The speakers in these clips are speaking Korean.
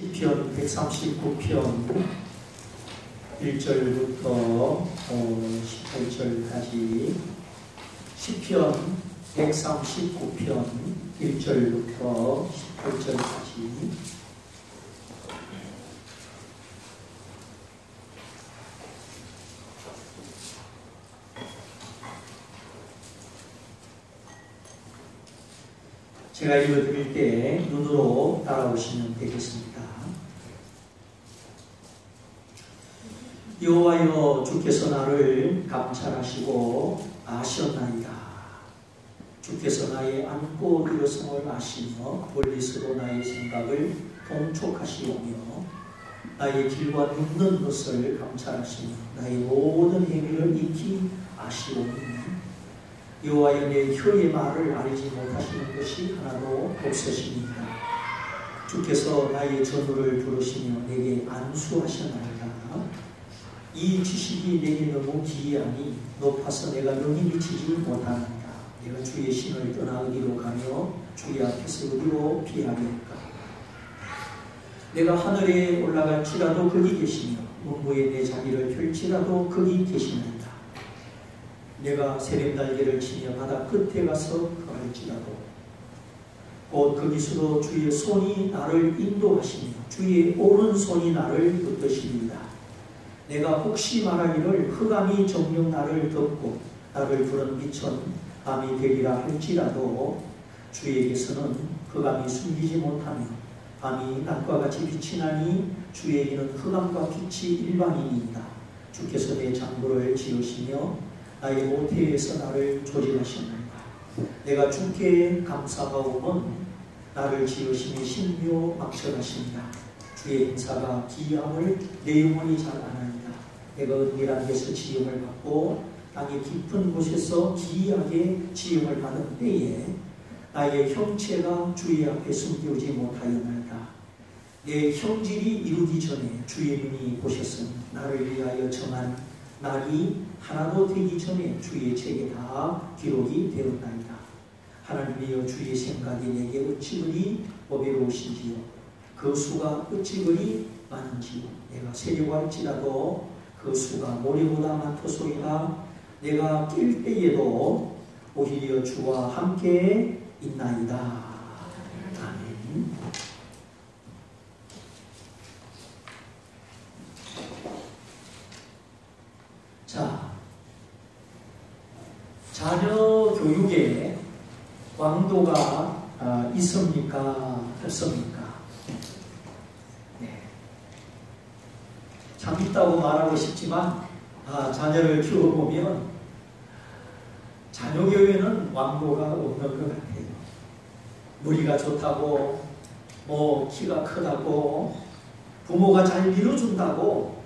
시편 139편 1절부터 18절까지 시편 139편 1절부터 18절까지 제가 읽어드릴 때 눈으로 따라오시면 되겠습니다. 여호와여, 주께서 나를 감찰하시고 아셨나이다. 주께서 나의 안고 일어섬을 아시며 멀리서도 나의 생각을 통촉하시오며 나의 길과 눕는 것을 감찰하시며 나의 모든 행위를 익히 아시오니 여호와여, 내 혀의 말을 알지 못하시는 것이 하나도 없으시니까. 주께서 나의 전우를 부르시며 내게 안수하셨나이다. 이 지식이 내게 너무 기이하니 높아서 내가 능히 미치지 못하나이다. 내가 주의 신을 떠나 어디로 가며 주의 앞에서 어디로 피하겠까. 내가 하늘에 올라갈지라도 거기 계시며 문무에 내 자리를 펼지라도 거기 계시나이다. 내가 새벽 날개를 치며 바다 끝에 가서 거할지라도 곧 거기서도 주의 손이 나를 인도하시며 주의 오른손이 나를 붙드시리이다. 내가 혹시 말하기를 흑암이 정녕 나를 덮고 나를 부른 빛은 밤이 되리라 할지라도 주에게서는 흑암이 숨기지 못하며 밤이 낮과 같이 빛이 나니 주에게는 흑암과 빛이 일반이니이다. 주께서 내 장부를 지으시며 나의 모태에서 나를 조직하시나이다. 내가 주께 감사하오면 나를 지으시니 신묘 막절하십니다. 주의 행사가 기이함을 내 영혼이 잘 아나이다. 내가 은밀한 데서 지음을 받고 땅의 깊은 곳에서 기이하게 지음을 받은 때에 나의 형체가 주의 앞에 숨겨오지 못하였나이다. 내 형질이 이루기 전에 주의 눈이 보셨으니 나를 위하여 정한 날이 하나도 되기 전에 주의 책에 다 기록이 되었나이다. 하나님이여, 주의 생각이 내게 어찌 그리 보배로우신지요. 그 수가 어찌 그리 많은지요. 내가 세려고 할지라도 그 수가 모래보다 많도소이다. 내가 뛸 때에도 오히려 주와 함께 있나이다. 아멘. 자, 자녀 교육에 왕도가 있습니까? 없습니까? 네. 참 있다고 말하고 싶지만 자녀를 키워보면 자녀 교육에는 왕도가 없는 것 같아요. 머리가 좋다고, 키가 크다고, 부모가 잘 밀어준다고,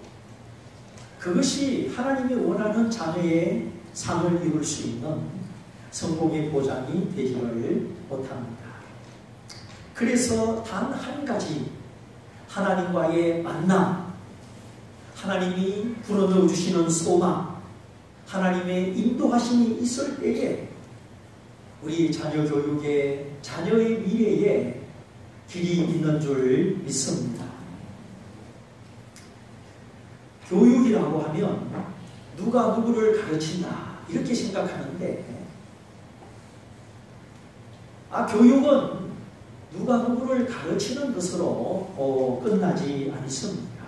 그것이 하나님이 원하는 자녀의 상을 이룰 수 있는 성공의 보장이 되지를 못합니다. 그래서 단 한 가지, 하나님과의 만남, 하나님이 불어넣어 주시는 소망, 하나님의 인도하심이 있을 때에 우리 자녀 교육에, 자녀의 미래에 길이 있는 줄 믿습니다. 교육이라고 하면 누가 누구를 가르친다 이렇게 생각하는데, 교육은 누가 누구를 가르치는 것으로 끝나지 않습니다.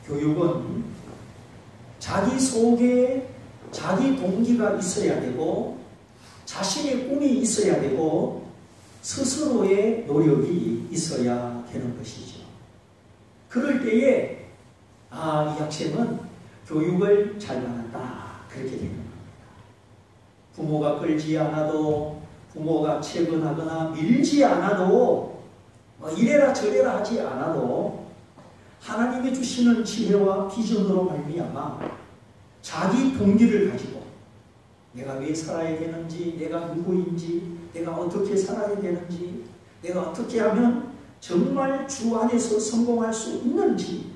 교육은 자기 속에 자기 동기가 있어야 되고 자신의 꿈이 있어야 되고 스스로의 노력이 있어야 되는 것이죠. 그럴 때에 이 학생은 교육을 잘 받았다, 그렇게 되는 겁니다. 부모가 끌지 않아도, 부모가 채근하거나 밀지 않아도, 이래라 저래라 하지 않아도 하나님이 주시는 지혜와 비전으로 말미암아 자기 동기를 가지고 내가 왜 살아야 되는지, 내가 누구인지, 내가 어떻게 살아야 되는지, 내가 어떻게 하면 정말 주 안에서 성공할 수 있는지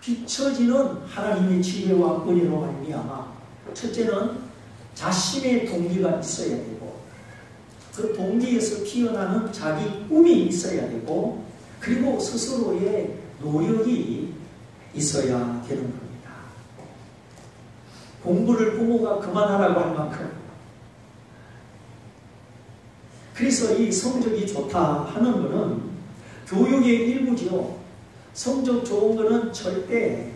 비춰지는 하나님의 지혜와 은혜로 말미암아 첫째는 자신의 동기가 있어야 되고 그 동기에서 피어나는 자기 꿈이 있어야 되고 그리고 스스로의 노력이 있어야 되는 겁니다. 공부를 부모가 그만하라고 할 만큼. 그래서 이 성적이 좋다 하는 것은 교육의 일부지요. 성적 좋은 것은 절대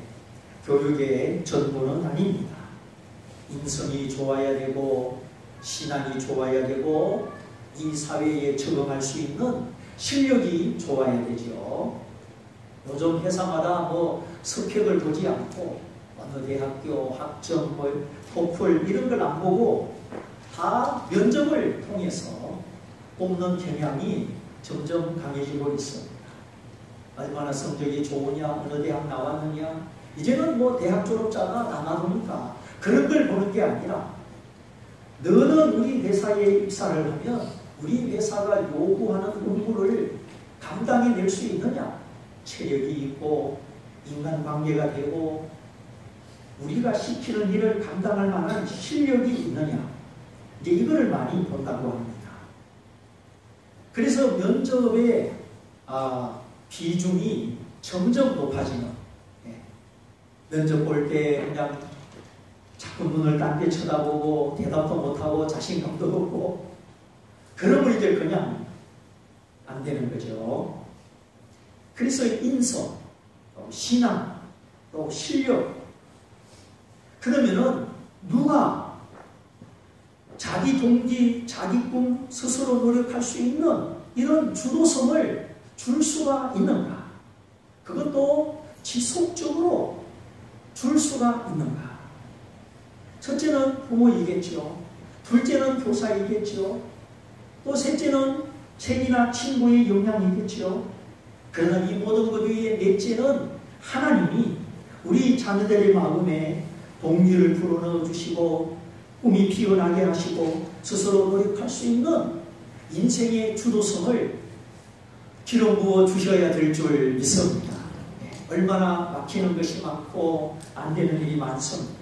교육의 전부는 아닙니다. 인성이 좋아야 되고 신앙이 좋아야 되고 이 사회에 적응할 수 있는 실력이 좋아야 되죠. 요즘 회사마다 뭐 스펙을 보지 않고 어느 대학교 학점, 토플 이런 걸 안 보고 다 면접을 통해서 뽑는 경향이 점점 강해지고 있습니다. 얼마나 성적이 좋으냐, 어느 대학 나왔느냐, 이제는 뭐 대학 졸업자가 남아도니까 그런 걸 보는 게 아니라 너는 우리 회사에 입사를 하면 우리 회사가 요구하는 업무를 감당해낼 수 있느냐, 체력이 있고 인간관계가 되고 우리가 시키는 일을 감당할 만한 실력이 있느냐, 이제 이거를 많이 본다고 합니다. 그래서 면접의 비중이 점점 높아지는, 면접 볼 때 그냥 자꾸 눈을 딴 데 쳐다보고 대답도 못하고 자신감도 없고 그러면 이제 그냥 안 되는 거죠. 그래서 인성, 신앙, 또 실력, 그러면은 누가 자기 동기, 자기 꿈 스스로 노력할 수 있는 이런 주도성을 줄 수가 있는가? 그것도 지속적으로 줄 수가 있는가? 첫째는 부모이겠죠. 둘째는 교사이겠죠. 또 셋째는 책이나 친구의 영향이겠죠. 그러나 이 모든 것 위에 넷째는 하나님이 우리 자녀들의 마음에 동기를 불어넣어 주시고 꿈이 피어나게 하시고 스스로 노력할 수 있는 인생의 주도성을 길어 부어 주셔야 될 줄 믿습니다. 얼마나 막히는 것이 많고 안 되는 일이 많습니다.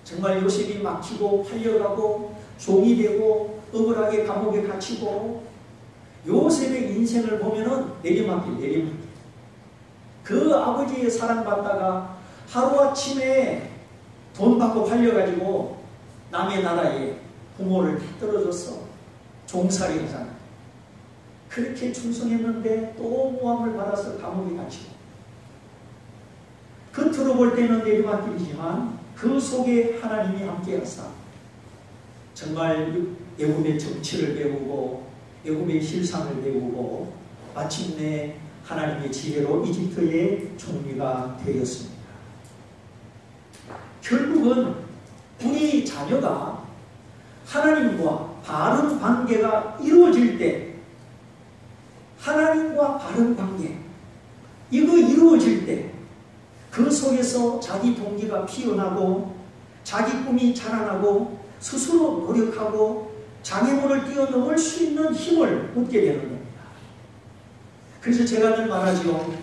정말 요셉이 막히고 팔려가고 종이 되고 억울하게 감옥에 갇히고 요셉의 인생을 보면은 내리막길. 그 아버지의 사랑받다가 하루아침에 돈 받고 팔려가지고 남의 나라에 부모를 떨어져서 종살이 하잖아요. 그렇게 충성했는데 또 모함을 받아서 감옥에 갇히고 겉으로 볼 때는 내리막길이지만 그 속에 하나님이 함께하사 정말 애굽의 정치를 배우고 애굽의 실상을 배우고 마침내 하나님의 지혜로 이집트의 총리가 되었습니다. 결국은 우리 자녀가 하나님과 바른 관계가 이루어질 때, 하나님과 바른 관계, 이거 이루어질 때 그 속에서 자기 동기가 피어나고 자기 꿈이 자라나고 스스로 노력하고 장애물을 뛰어넘을 수 있는 힘을 얻게 되는 겁니다. 그래서 제가 늘 말하죠.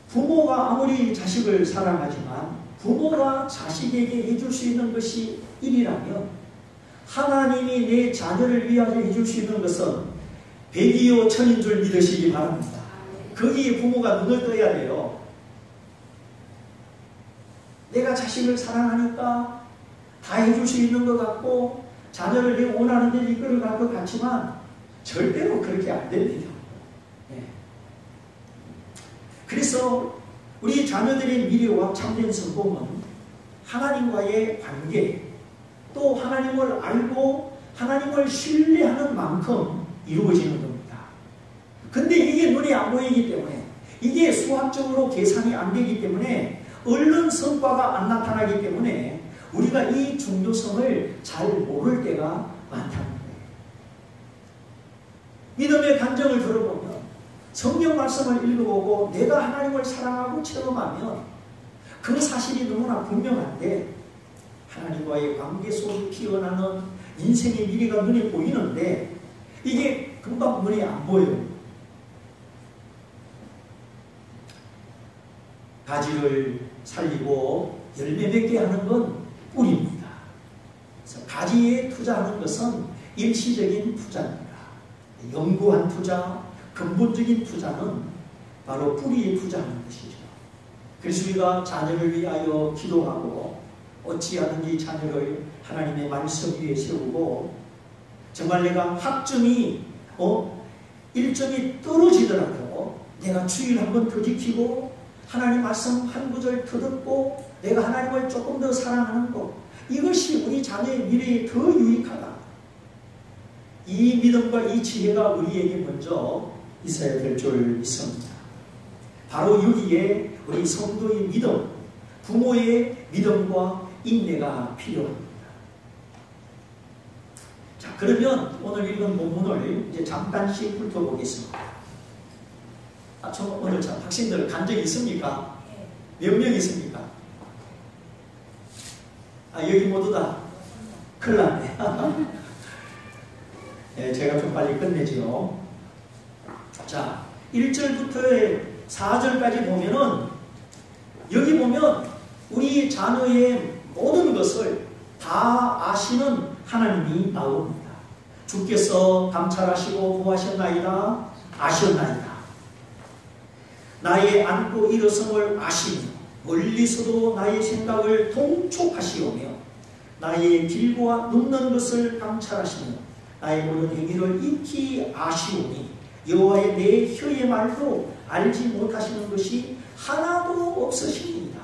부모가 아무리 자식을 사랑하지만 부모가 자식에게 해줄 수 있는 것이 일이라면 하나님이 내 자녀를 위하여 해줄 수 있는 것은 백이요 천인 줄 믿으시기 바랍니다. 거기에 부모가 눈을 떠야 돼요. 내가 자식을 사랑하니까 다 해줄 수 있는 것 같고 자녀를 내가 원하는 데 이끌어갈 것 같지만 절대로 그렇게 안 됩니다. 그래서 우리 자녀들의 미래와 참된 성공은 하나님과의 관계, 또 하나님을 알고 하나님을 신뢰하는 만큼 이루어지는 겁니다. 근데 이게 눈에 안 보이기 때문에, 이게 수학적으로 계산이 안 되기 때문에, 얼른 성과가 안 나타나기 때문에 우리가 이 중요성을 잘 모를 때가 많다는 거예요. 믿음의 간증을 들어보면, 성경 말씀을 읽어보고 내가 하나님을 사랑하고 체험하면 그 사실이 너무나 분명한데, 하나님과의 관계 속에 피어나는 인생의 미래가 눈에 보이는데 이게 금방 눈에 안 보여요. 가지를 살리고 열매 맺게 하는 건 뿌리입니다. 그래서 가지에 투자하는 것은 일시적인 투자입니다. 연구한 투자, 근본적인 투자는 바로 뿌리에 투자하는 것이죠. 그래서 우리가 자녀를 위하여 기도하고 어찌하든지 자녀를 하나님의 말씀 위에 세우고 정말 내가 학점이 1점이 떨어지더라도 내가 주일 한 번 더 지키고 하나님 말씀 한 구절 더 듣고 내가 하나님을 조금 더 사랑하는 것, 이것이 우리 자녀의 미래에 더 유익하다. 이 믿음과 이 지혜가 우리에게 먼저 있어야 될 줄 믿습니다. 바로 여기에 우리 성도의 믿음, 부모의 믿음과 인내가 필요합니다. 자, 그러면 오늘 읽은 본문을 이제 잠깐씩 훑어보겠습니다. 오늘 참 학생들 간 적 있습니까? 몇 명 있습니까? 여기 모두 다? 큰일 났네. 네, 제가 좀 빨리 끝내지요. 자, 1절부터 4절까지 보면은, 여기 보면 우리 자녀의 모든 것을 다 아시는 하나님이 나옵니다. 주께서 감찰하시고 보하셨나이다, 아셨나이다. 나의 앉고 일어섬을 아시며 멀리서도 나의 생각을 통촉하시오며 나의 길과 눕는 것을 감찰하시며 나의 모든 행위를 익히 아시오니 여호와의 내 혀의 말도 알지 못하시는 것이 하나도 없으십니다.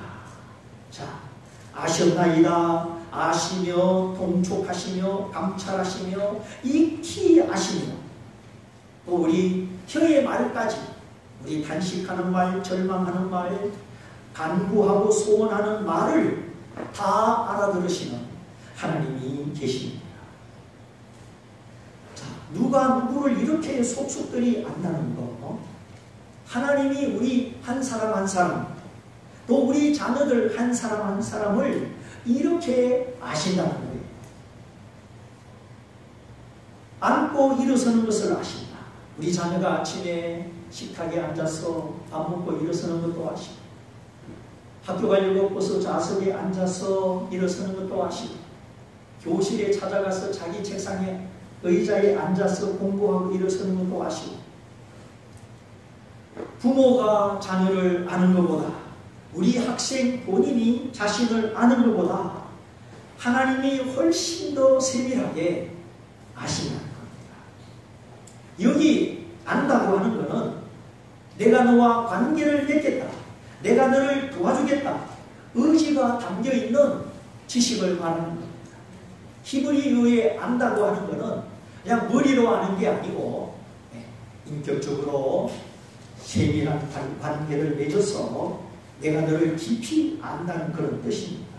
자, 아셨나이다, 아시며 통촉하시며 감찰하시며 익히 아시며 또 우리 혀의 말까지 우리 단식하는 말, 절망하는 말, 간구하고 소원하는 말을 다 알아들으시는 하나님이 계십니다. 자, 누가 누구를 이렇게 속속들이 안다는 거? 하나님이 우리 한 사람 한 사람, 또 우리 자녀들 한 사람 한 사람을 이렇게 아신다는 거예요. 앉고 일어서는 것을 아신다. 우리 자녀가 아침에 식탁에 앉아서 밥 먹고 일어서는 것도 아시고, 학교 가려고 버스 좌석에 앉아서 일어서는 것도 아시고, 교실에 찾아가서 자기 책상에 의자에 앉아서 공부하고 일어서는 것도 아시고, 부모가 자녀를 아는 것보다, 우리 학생 본인이 자신을 아는 것보다 하나님이 훨씬 더 세밀하게 아신다는 겁니다. 여기 안다고 하는 것은 내가 너와 관계를 맺겠다, 내가 너를 도와주겠다, 의지가 담겨있는 지식을 말하는 겁니다. 히브리어에 안다고 하는 것은 그냥 머리로 아는 게 아니고 인격적으로 세밀한 관계를 맺어서 내가 너를 깊이 안다는 그런 뜻입니다.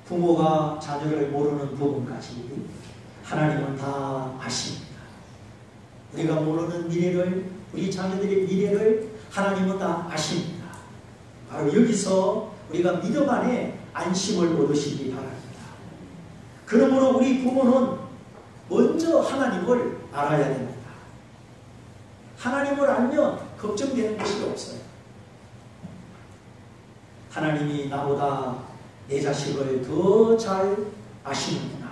부모가 자녀를 모르는 부분까지 하나님은 다 아십니다. 우리가 모르는 미래를, 우리 자녀들의 미래를 하나님은 다 아십니다. 바로 여기서 우리가 믿음 안에 안심을 얻으시기 바랍니다. 그러므로 우리 부모는 먼저 하나님을 알아야 됩니다. 하나님을 알면 걱정되는 것이 없어요. 하나님이 나보다 내 자식을 더 잘 아시는구나.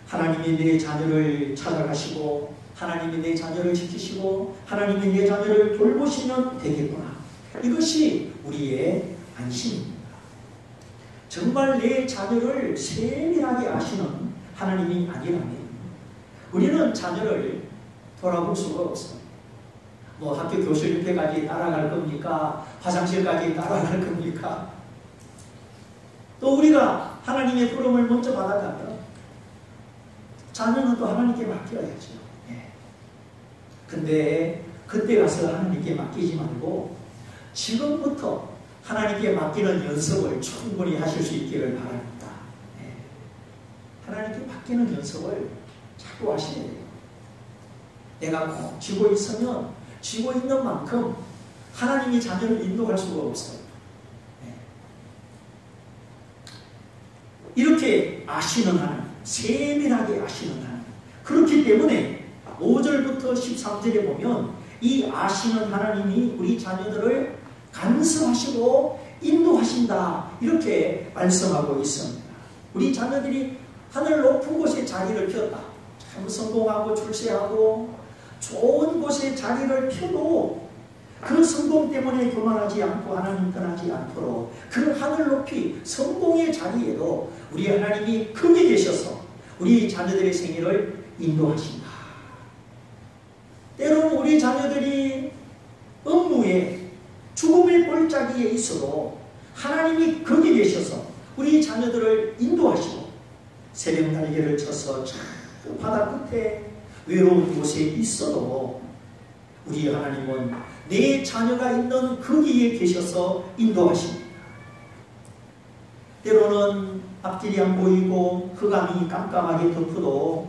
하나님이 내 자녀를 찾아가시고 하나님이 내 자녀를 지키시고 하나님이 내 자녀를 돌보시면 되겠구나. 이것이 우리의 안심입니다. 정말 내 자녀를 세밀하게 아시는 하나님이 아니라면 우리는 자녀를 돌아볼 수가 없어요. 뭐 학교 교실 옆에까지 따라갈 겁니까? 화장실까지 따라갈 겁니까? 또 우리가 하나님의 부름을 먼저 받아가면 자녀는 또 하나님께 맡겨야죠. 근데 그때 가서 하나님께 맡기지 말고 지금부터 하나님께 맡기는 연습을 충분히 하실 수 있기를 바랍니다. 하나님께 맡기는 연습을 자꾸 하셔야 돼요. 내가 꼭 쥐고 있으면 쥐고 있는 만큼 하나님이 자녀를 인도할 수가 없어요. 이렇게 아시는 하나님, 세밀하게 아시는 하나님. 그렇기 때문에 5절부터 13절에 보면 이 아시는 하나님이 우리 자녀들을 간섭하시고 인도하신다, 이렇게 말씀하고 있습니다. 우리 자녀들이 하늘 높은 곳에 자리를 폈다. 참 성공하고 출세하고 좋은 곳에 자리를 펴도 그 성공 때문에 교만하지 않고 하나님 떠나지 않도록 그 하늘 높이 성공의 자리에도 우리 하나님이 거기 계셔서 우리 자녀들의 생애를 인도하신다. 때로는 우리 자녀들이 업무에 죽음의 골짜기에 있어도 하나님이 거기 계셔서 우리 자녀들을 인도하시고 새벽 날개를 쳐서 저 바다 끝에 외로운 곳에 있어도 우리 하나님은 내 자녀가 있는 거기에 계셔서 인도하십니다. 때로는 앞길이 안 보이고 흑암이 깜깜하게 덮어도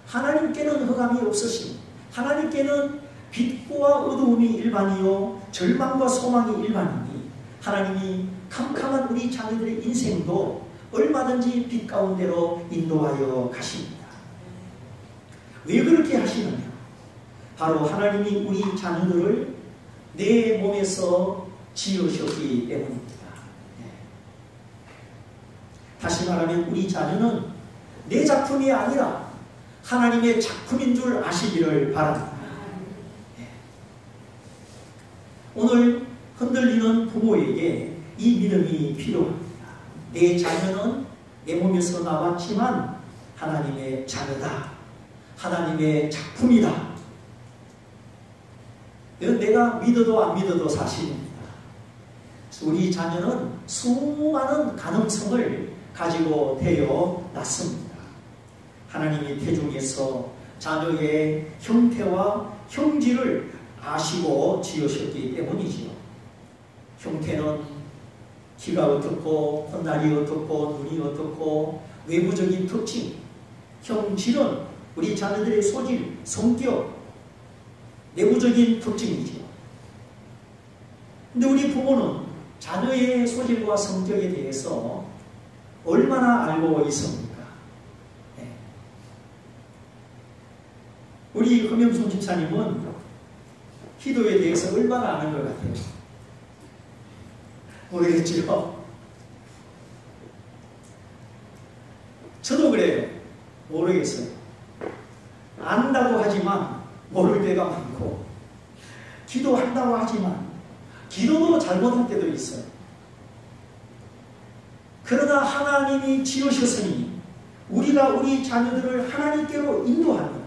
하나님께는 흑암이 없으십니다. 하나님께는 빛과 어두움이 일반이요 절망과 소망이 일반이니 하나님이 캄캄한 우리 자녀들의 인생도 얼마든지 빛 가운데로 인도하여 가십니다. 왜 그렇게 하시느냐? 바로 하나님이 우리 자녀들을 내 몸에서 지으셨기 때문입니다. 다시 말하면 우리 자녀는 내 작품이 아니라 하나님의 작품인 줄 아시기를 바랍니다. 오늘 흔들리는 부모에게 이 믿음이 필요합니다. 내 자녀는 내 몸에서 나왔지만 하나님의 자녀다. 하나님의 작품이다. 이건 내가 믿어도 안 믿어도 사실입니다. 우리 자녀는 수많은 가능성을 가지고 태어났습니다. 하나님이 태중에서 자녀의 형태와 형질을 아시고 지으셨기 때문이지요. 형태는 키가 어떻고 콧날이 어떻고 눈이 어떻고 외부적인 특징, 형질은 우리 자녀들의 소질, 성격, 내부적인 특징이죠. 근데 우리 부모는 자녀의 소질과 성격에 대해서 얼마나 알고 있습니까? 네. 우리 금영순 집사님은 기도에 대해서 얼마나 아는 것 같아요? 모르겠지요? 저도 그래요. 모르겠어요. 안다고 하지만 모를 때가 많고 기도한다고 하지만 기도도 잘못할 때도 있어요. 그러나 하나님이 지으셨으니 우리가 우리 자녀들을 하나님께로 인도하는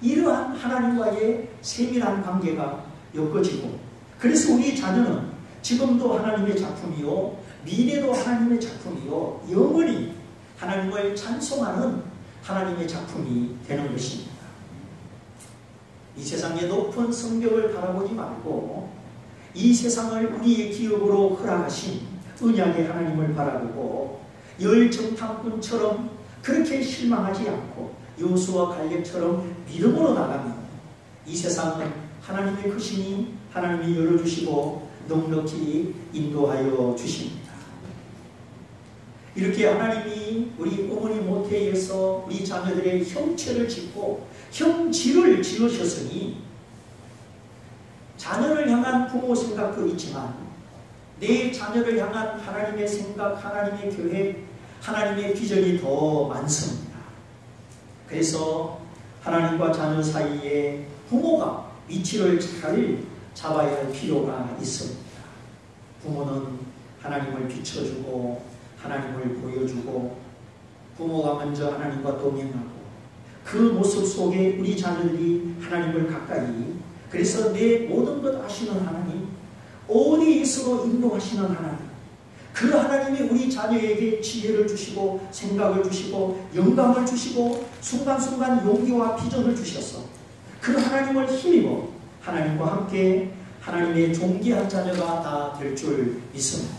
이러한 하나님과의 세밀한 관계가 엮어지고 그래서 우리 자녀는 지금도 하나님의 작품이요 미래도 하나님의 작품이요 영원히 하나님을 찬송하는 하나님의 작품이 되는 것입니다. 이 세상의 높은 성벽을 바라보지 말고 이 세상을 우리의 기업으로 허락하신 은약의 하나님을 바라보고 열정탐꾼처럼 그렇게 실망하지 않고 요수와 갈렙처럼 믿음으로 나가면 이 세상은 하나님의 크심이 하나님이 열어주시고 넉넉히 인도하여 주십니다. 이렇게 하나님이 우리 어머니 모태에서 우리 자녀들의 형체를 짓고 형질을 지으셨으니 자녀를 향한 부모 생각도 있지만 내 자녀를 향한 하나님의 생각, 하나님의 계획, 하나님의 비전이 더 많습니다. 그래서 하나님과 자녀 사이에 부모가 위치를 잘 잡아야 할 필요가 있습니다. 부모는 하나님을 비춰주고 하나님을 보여주고 부모가 먼저 하나님과 동행하고 그 모습 속에 우리 자녀들이 하나님을 가까이 그래서 내 모든 것 아시는 하나님 어디에 있어도 인도하시는 하나님 그 하나님이 우리 자녀에게 지혜를 주시고 생각을 주시고 영감을 주시고 순간순간 용기와 비전을 주셔서 그 하나님을 힘입어 하나님과 함께 하나님의 존귀한 자녀가 다 될 줄 믿습니다.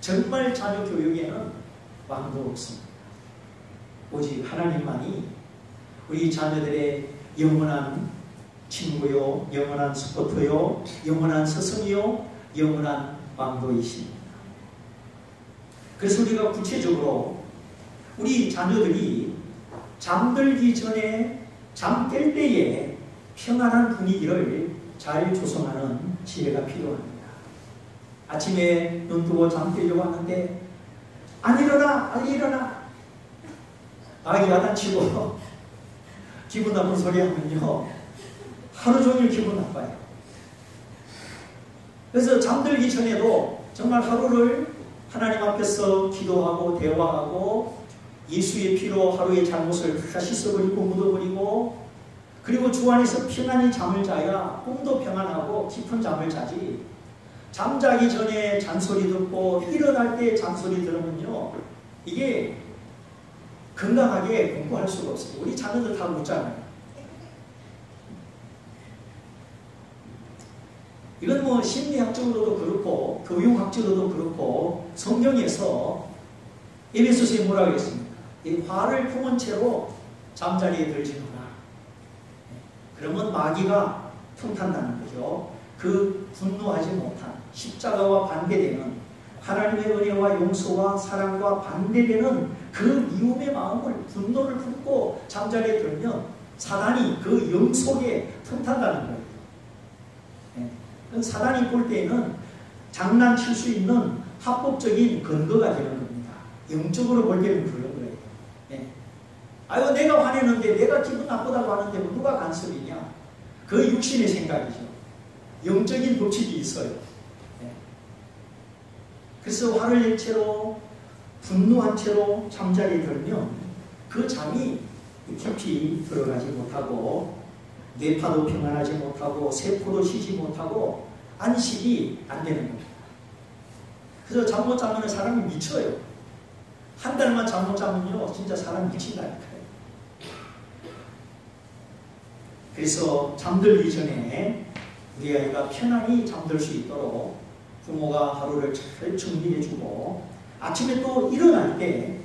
정말 자녀 교육에는 왕도 없습니다. 오직 하나님만이 우리 자녀들의 영원한 친구요, 영원한 스포터요, 영원한 스승이요, 영원한 왕도이십니다. 그래서 우리가 구체적으로 우리 자녀들이 잠들기 전에 잠 깰 때에 평안한 분위기를 잘 조성하는 지혜가 필요합니다. 아침에 눈 뜨고 잠 깨려고 하는데 안 일어나, 안 일어나. 아기 야단치고 기분 나쁜 소리 하면요 하루 종일 기분 나빠요. 그래서 잠들기 전에도 정말 하루를 하나님 앞에서 기도하고 대화하고 예수의 피로 하루의 잘못을 다 씻어버리고 묻어버리고, 그리고 주 안에서 평안히 잠을 자야 꿈도 평안하고 깊은 잠을 자지, 잠자기 전에 잔소리 듣고 일어날 때 잔소리 들으면요, 이게 건강하게 공부할 수가 없어요. 우리 자녀들 다 묻잖아요. 이건 뭐 심리학적으로도 그렇고 교육학적으로도 그렇고 성경에서 에베소서에 뭐라고 했습니까? 이 화를 품은 채로 잠자리에 들지 마라. 그러면 마귀가 틈탄다는 거죠. 그 분노하지 못한 십자가와 반대되는 하나님의 은혜와 용서와 사랑과 반대되는 그 미움의 마음을, 분노를 품고 잠자리에 들면 사단이 그 영 속에 틈탄다는 거예요. 사단이 볼 때에는 장난칠 수 있는 합법적인 근거가 되는 겁니다. 영적으로 볼 때는 그런 거예요. 아유, 내가 화내는데, 내가 기분 나쁘다고 하는데 뭐 누가 간섭이냐? 그 육신의 생각이죠. 영적인 법칙이 있어요. 그래서 화를 낸 채로, 분노한 채로 잠자리에 들면 그 잠이 깊이 들어가지 못하고, 뇌파도 평안하지 못하고, 세포도 쉬지 못하고, 안식이 안 되는 겁니다. 그래서 잠 못 자면 사람이 미쳐요. 한 달만 잠 못 자면요, 진짜 사람 미친다니까요. 그래서 잠들기 전에 우리 아이가 편안히 잠들 수 있도록 부모가 하루를 잘 정리해주고, 아침에 또 일어날 때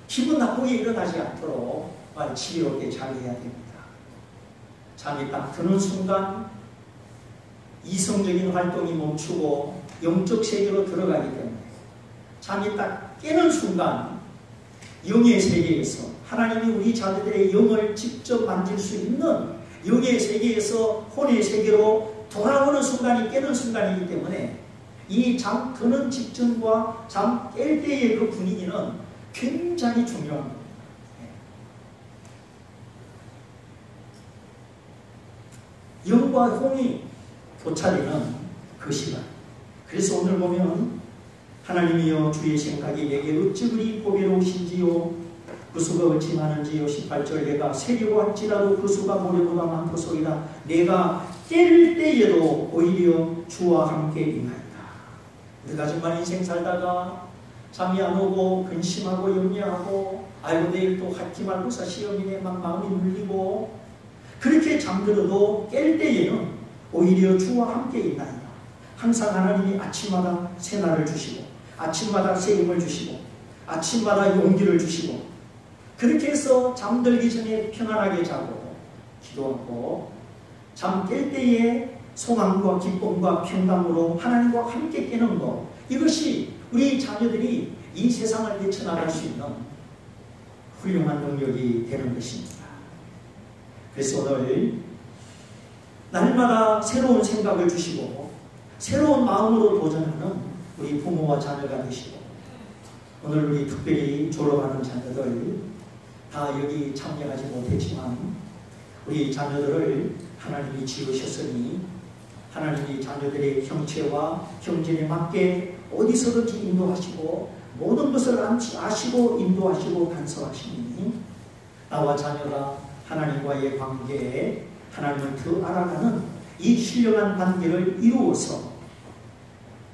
기분 나쁘게 일어나지 않도록 지혜롭게 잘 해야 됩니다. 잠이 딱 드는 순간 이성적인 활동이 멈추고 영적 세계로 들어가기 때문에, 잠이 딱 깨는 순간 영의 세계에서 하나님이 우리 자녀들의 영을 직접 만질 수 있는 영의 세계에서 혼의 세계로 돌아오는 순간이 깨는 순간이기 때문에, 이 잠 드는 직전과 잠 깰 때의 그 분위기는 굉장히 중요한 겁니다. 영과 혼이 교차되는 그 시간. 그래서 오늘 보면 하나님이여 주의 생각이 내게 어찌 그리 보배로우신지요, 그 수가 어찌 많은지요. 18절 내가 세리고 할지라도 그 수가 모래보다 많도소이다. 내가 깰 때에도 오히려 주와 함께 임하리라. 우리가 정말 인생 살다가 잠이 안 오고 근심하고 염려하고, 아이고 내일 또 학기 말고사 시험이네 막 마음이 눌리고, 그렇게 잠들어도 깰 때에는 오히려 주와 함께 있나이다. 항상 하나님이 아침마다 새날을 주시고, 아침마다 새 힘을 주시고, 아침마다 용기를 주시고, 그렇게 해서 잠들기 전에 평안하게 자고 기도하고, 잠 깰 때에 소망과 기쁨과 평강으로 하나님과 함께 깨는 것, 이것이 우리 자녀들이 이 세상을 헤쳐나갈 수 있는 훌륭한 능력이 되는 것입니다. 그래서 오늘 날마다 새로운 생각을 주시고 새로운 마음으로 도전하는 우리 부모와 자녀가 되시고, 오늘 우리 특별히 졸업하는 자녀들 다 여기 참여하지 못했지만 우리 자녀들을 하나님이 지으셨으니 하나님이 자녀들의 형체와 형질에 맞게 어디서든지 인도하시고 모든 것을 아시고 인도하시고 간섭하시니, 나와 자녀가 하나님과의 관계에 하나님을 더 알아가는 이 신령한 관계를 이루어서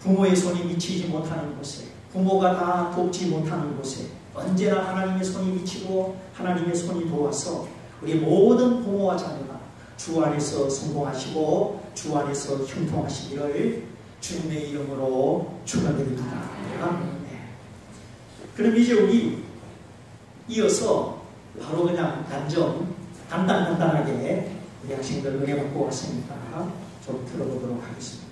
부모의 손이 미치지 못하는 곳에, 부모가 다 돕지 못하는 곳에 언제나 하나님의 손이 미치고 하나님의 손이 도와서 우리 모든 부모와 자녀가 주 안에서 성공하시고 주 안에서 형통하시기를 주님의 이름으로 축원드립니다. 네. 그럼 이제 우리 이어서 바로 그냥 간단하게 우리 학생들 은혜 받고 왔으니까 좀 들어보도록 하겠습니다.